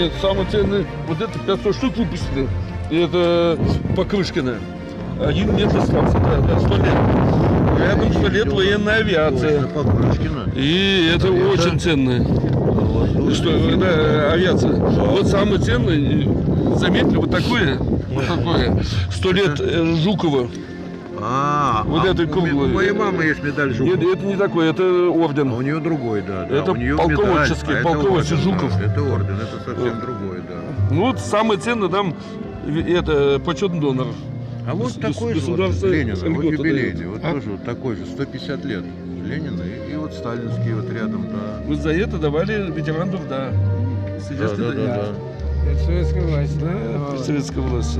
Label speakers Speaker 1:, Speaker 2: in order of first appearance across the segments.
Speaker 1: Нет, самое ценное, вот это 500 штук выпустили. И это Покрышкина. Один нет остался, да, 100 лет. Рядом 100 лет военная авиация.
Speaker 2: Покрышкина.
Speaker 1: И это очень ценное. Что, да, авиация. Вот самое ценное, заметьте, вот такое. 100 лет Жукова. Вот этой круглой.
Speaker 2: У моей мамы есть медаль Жукова.
Speaker 1: Нет, это не такой, это орден.
Speaker 2: А у нее другой, да.
Speaker 1: Это
Speaker 2: у нее
Speaker 1: полководческий,
Speaker 2: медаль,
Speaker 1: полководческий
Speaker 2: это орден,
Speaker 1: Жуков.
Speaker 2: Да, это орден, это совсем другой, да.
Speaker 1: Ну вот самое ценное там, это почетный донор.
Speaker 2: А вот такой же вот Ленина, вот юбилейный, вот тоже вот такой же, 150 лет Ленина и вот сталинский вот рядом, да.
Speaker 1: Вот за это давали ветеранов, да. Сейчас
Speaker 2: Да.
Speaker 3: Это советская власть.
Speaker 1: Да, советская власть.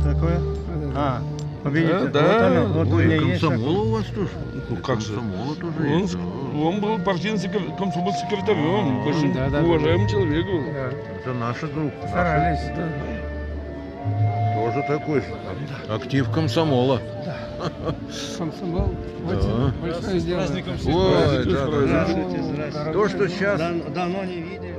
Speaker 3: Какое? Победитель.
Speaker 1: Да.
Speaker 3: Вот у
Speaker 2: Ой,
Speaker 3: меня есть.
Speaker 2: комсомола у вас тоже?
Speaker 1: Ну как же.
Speaker 2: Комсомола тоже есть.
Speaker 1: Он был партийным комсомольским секретарем, очень
Speaker 3: да,
Speaker 1: уважаемым человеку.
Speaker 2: Это наша группа.
Speaker 3: Старались.
Speaker 2: Тоже такой актив комсомола.
Speaker 3: Комсомол.
Speaker 2: Да.
Speaker 3: Очень большое дело.
Speaker 2: Ой, да.
Speaker 3: Здравствуйте.
Speaker 2: То, что сейчас...
Speaker 3: Давно не видели.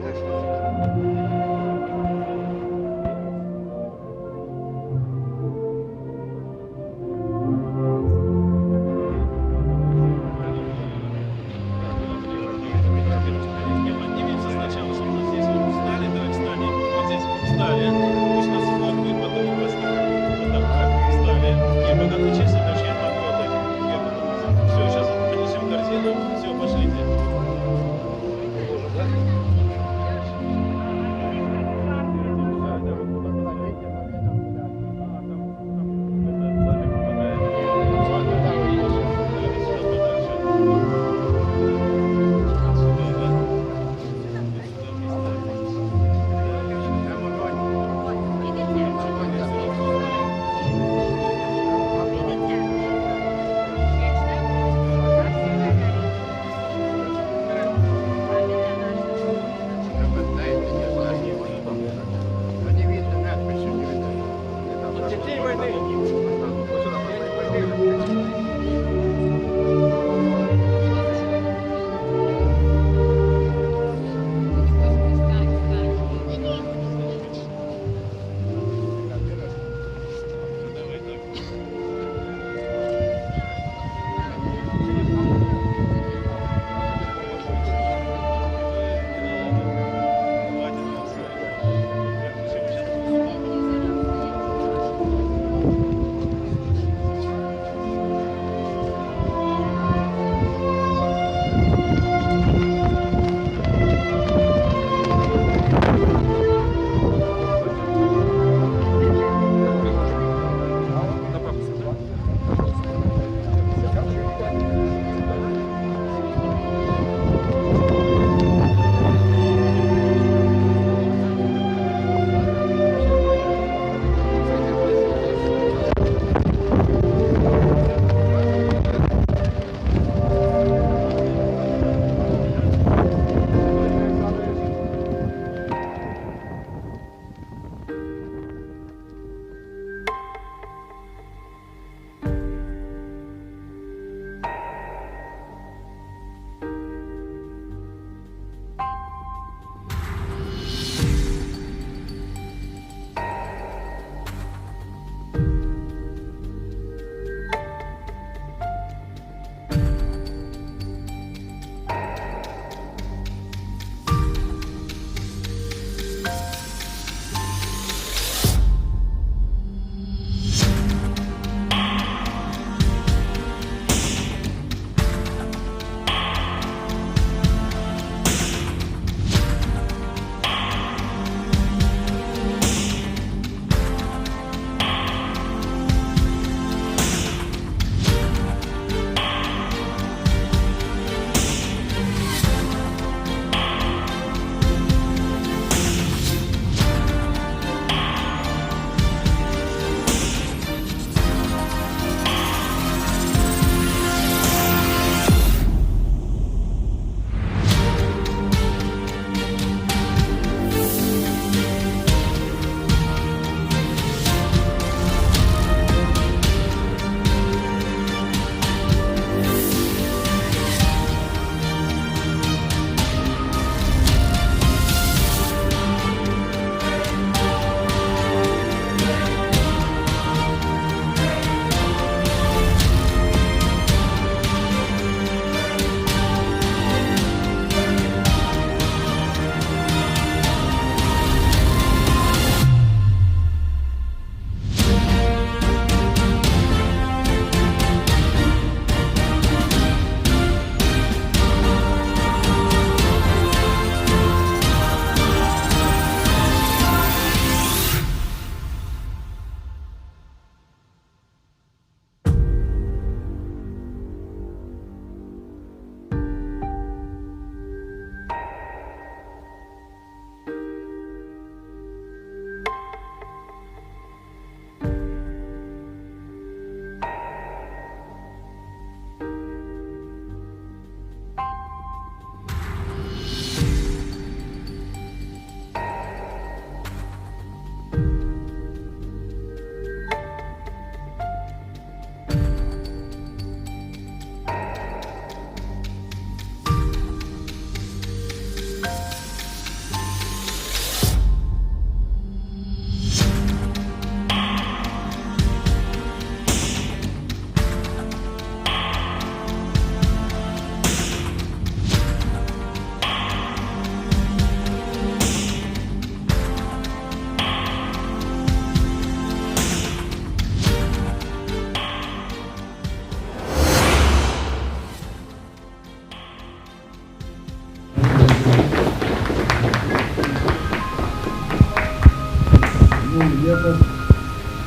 Speaker 4: Ну, я как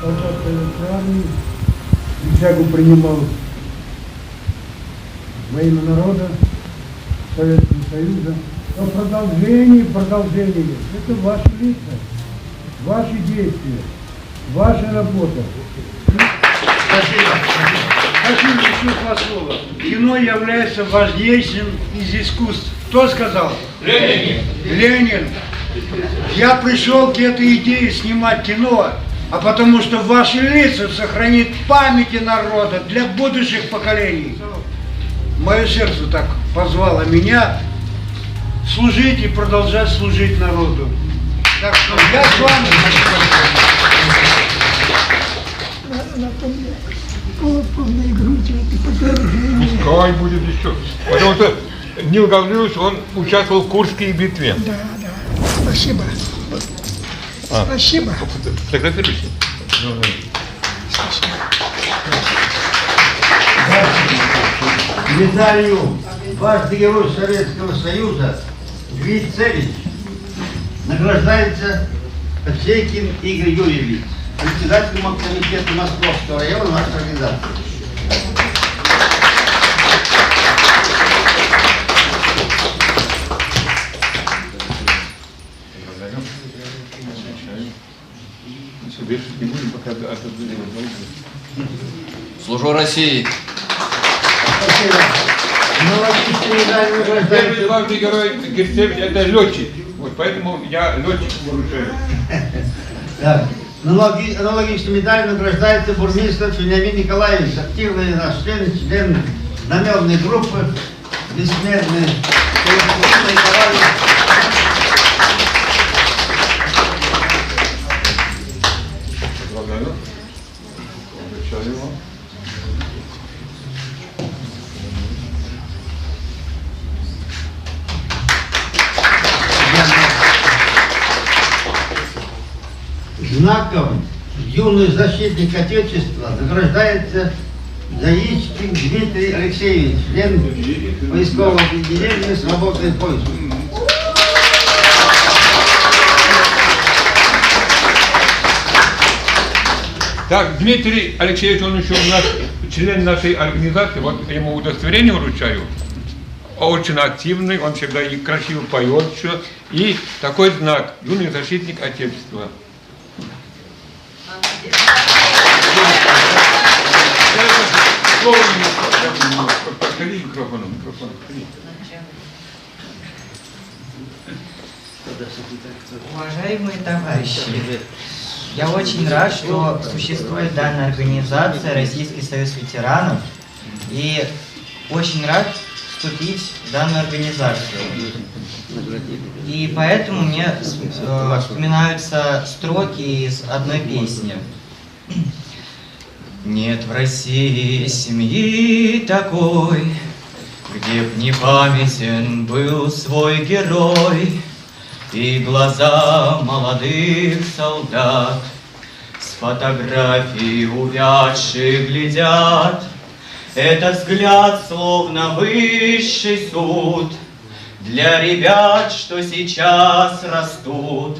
Speaker 4: солдат советской армии присягу принимал во имя народа, Советского Союза. Но продолжение. Это ваши лица, ваши действия, ваша работа.
Speaker 3: Спасибо. Хочу еще два слова. Кино является важнейшим из искусств. Кто сказал? Ленин. Я пришел к этой идее снимать кино, а потому что ваши лица сохранит памяти народа для будущих поколений. Мое сердце так позвало меня служить и продолжать служить народу. Так что я с вами.
Speaker 5: Пускай будет еще. Потому что Нил Гаврилович, он участвовал в Курской битве.
Speaker 6: Да. Спасибо. Спасибо.
Speaker 5: Фотографируйся.
Speaker 7: Медалью «Важный герой Советского Союза» Грицевич награждается Подсейкин Игорь Юрьевич, председателем комитета Московского района нашей организации.
Speaker 8: Служу России.
Speaker 7: Спасибо. Аналогичную медаль
Speaker 5: Первый
Speaker 7: награждается.
Speaker 5: главный герой Грицевич это летчик. Вот поэтому я летчик выручаю.
Speaker 7: Да. Аналогичной медалью награждается бурмистр Вениамин Николаевич, активный наш член знаменной группы, бессмертный.
Speaker 5: Благодарю. Обращаю его.
Speaker 7: Знаком юный защитник Отечества награждается Заичкин Дмитрий Алексеевич, член войскового объединения «Свободный поиск».
Speaker 5: Так, Дмитрий Алексеевич, он еще у нас член нашей организации, вот я ему удостоверение вручаю. Очень активный, он всегда и красиво поет еще. И такой знак, юный защитник Отечества. Подходи к микрофону,
Speaker 9: Уважаемые товарищи, я очень рад, что существует данная организация Российский союз ветеранов, и очень рад вступить в данную организацию. И поэтому мне вспоминаются строки из одной песни. Нет в России семьи такой, где б не памятен был свой герой, и глаза молодых солдат с фотографий увядших глядят. Этот взгляд словно высший суд для ребят, что сейчас растут.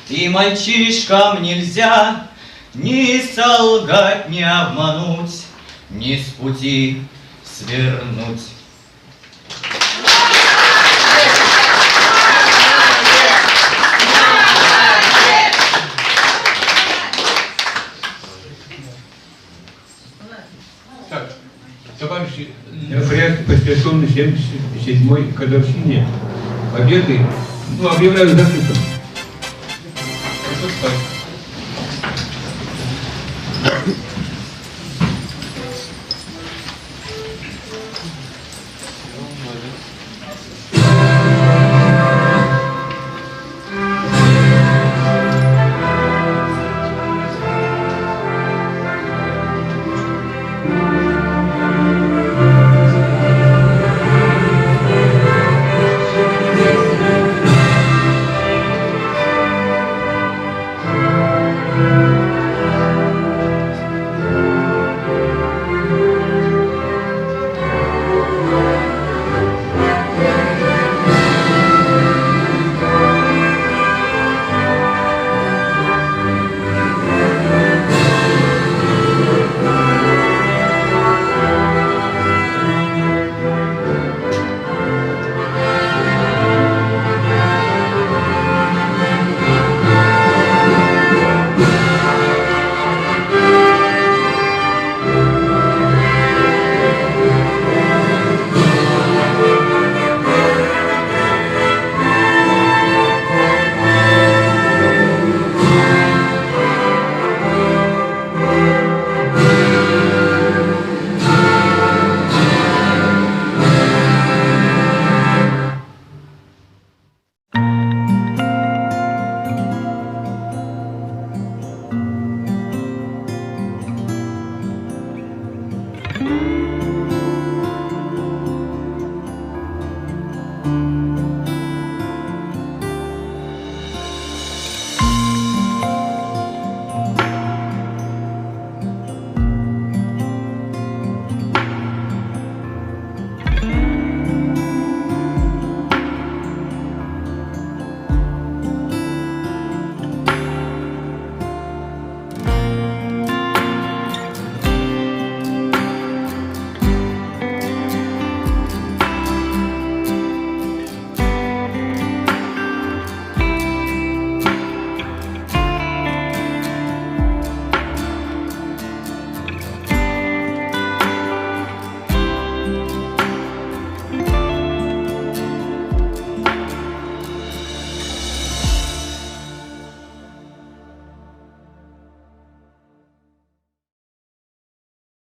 Speaker 9: И мальчишкам нельзя ни солгать, ни обмануть, ни с пути свернуть.
Speaker 5: Так, товарищи, мероприятие посвященное 77-й годовщине Победы, объявляю закрытым. Прошу встать.